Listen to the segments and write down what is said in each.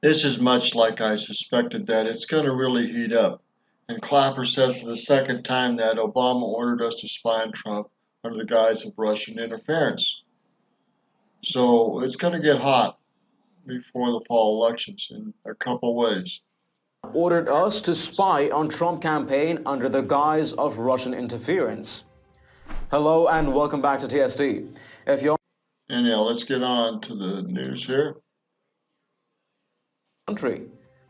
This is much like I suspected that it's going to really heat up. And Clapper said for the second time that Obama ordered us to spy on Trump under the guise of Russian interference. So it's going to get hot before the fall elections in a couple ways. Ordered us to spy on Trump campaign under the guise of Russian interference. Hello and welcome back to TSD. If you're Anyhow, let's get on to the news here. country.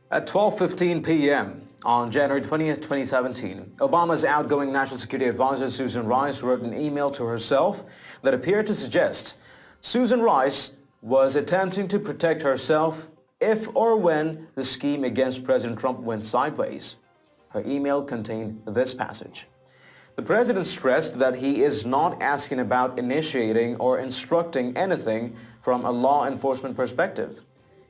At 12:15 p.m. on January 20th, 2017, Obama's outgoing National Security Advisor Susan Rice wrote an email to herself that appeared to suggest Susan Rice was attempting to protect herself if or when the scheme against President Trump went sideways. Her email contained this passage. The president stressed that he is not asking about initiating or instructing anything from a law enforcement perspective.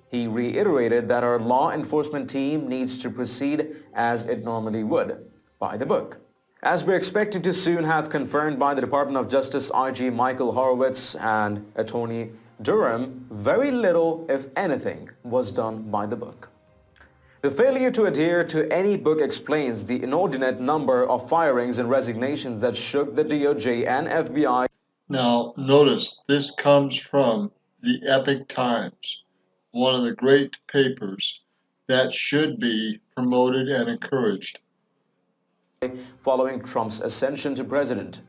He reiterated that our law enforcement team needs to proceed as it normally would, by the book. As we're expecting to soon have confirmed by the Department of Justice IG Michael Horowitz and Attorney Durham, very little, if anything, was done by the book. The failure to adhere to any book explains the inordinate number of firings and resignations that shook the DOJ and FBI. Now, notice this comes from the Epic Times, one of the great papers that should be promoted and encouraged. Following Trump's ascension to president.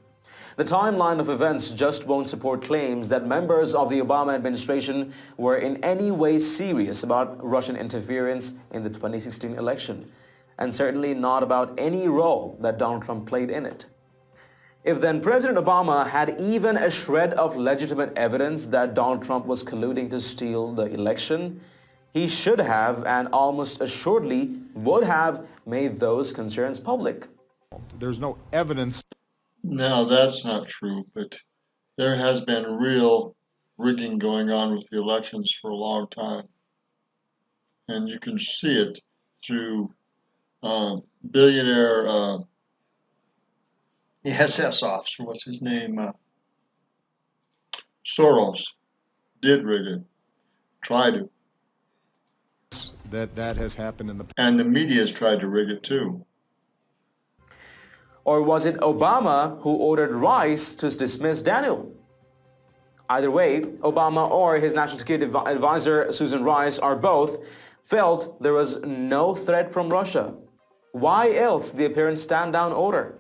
The timeline of events just won't support claims that members of the Obama administration were in any way serious about Russian interference in the 2016 election, and certainly not about any role that Donald Trump played in it. If then President Obama had even a shred of legitimate evidence that Donald Trump was colluding to steal the election, he should have and almost assuredly would have made those concerns public. There's no evidence. No, that's not true, but there has been real rigging going on with the elections for a long time. And you can see it through billionaire SS officer, what's his name? Soros did rig it, tried to. That has happened in the past. And the media's tried to rig it too. Or was it Obama who ordered Rice to dismiss Daniel? Either way, Obama or his National Security Advisor Susan Rice or both felt there was no threat from Russia. Why else the apparent stand-down order?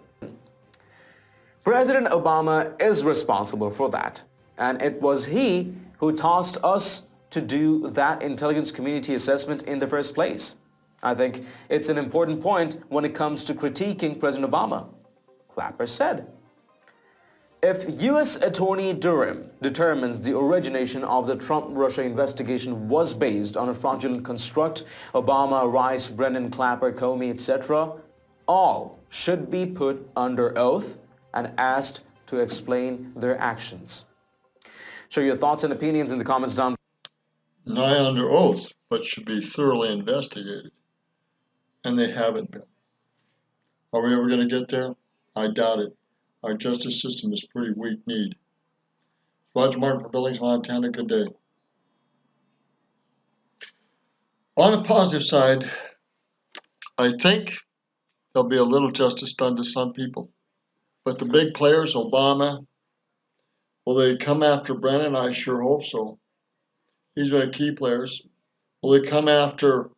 President Obama is responsible for that, and it was he who tasked us to do that intelligence community assessment in the first place. I think it's an important point when it comes to critiquing President Obama. Clapper said, if U.S. Attorney Durham determines the origination of the Trump-Russia investigation was based on a fraudulent construct, Obama, Rice, Brennan, Clapper, Comey, etc., all should be put under oath and asked to explain their actions. Share your thoughts and opinions in the comments down below. Not under oath, but should be thoroughly investigated. And they haven't been. Are we ever going to get there? I doubt it. Our justice system is pretty weak-kneed. Roger Martin for Billings, Montana. Good day. On the positive side, I think there'll be a little justice done to some people. But the big players, Obama, will they come after Brennan? I sure hope so. He's one of the key players. Will they come after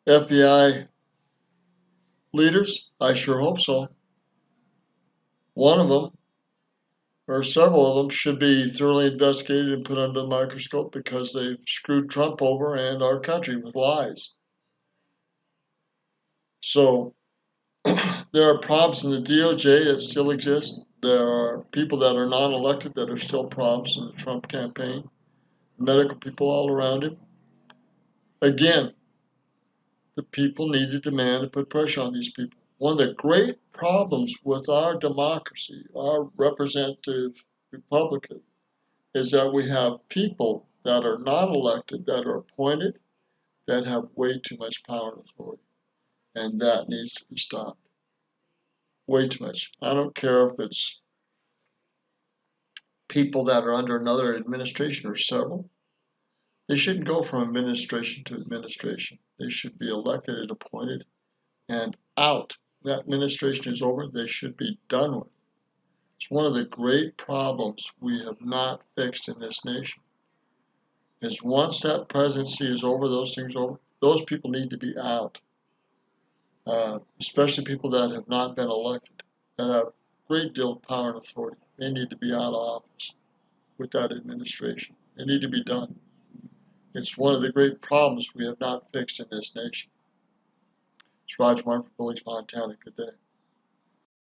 FBI leaders? I sure hope so. One of them, or several of them, should be thoroughly investigated and put under the microscope because they've screwed Trump over and our country with lies. So there are problems in the DOJ that still exist. There are people that are non-elected that are still problems in the Trump campaign. Medical people all around him. Again, the people need to demand and put pressure on these people. One of the great problems with our democracy, our representative republican, is that we have people that are not elected, that are appointed, that have way too much power and authority. And that needs to be stopped. Way too much. I don't care if it's people that are under another administration or several. They shouldn't go from administration to administration. They should be elected and appointed and out. That administration is over, they should be done with. It's one of the great problems we have not fixed in this nation. Is once that presidency is over, those things are over, those people need to be out. Especially people that have not been elected, that have a great deal of power and authority. They need to be out of office with that administration. They need to be done. It's one of the great problems we have not fixed in this nation. It's Roger Martin from Billings, Montana. Good day.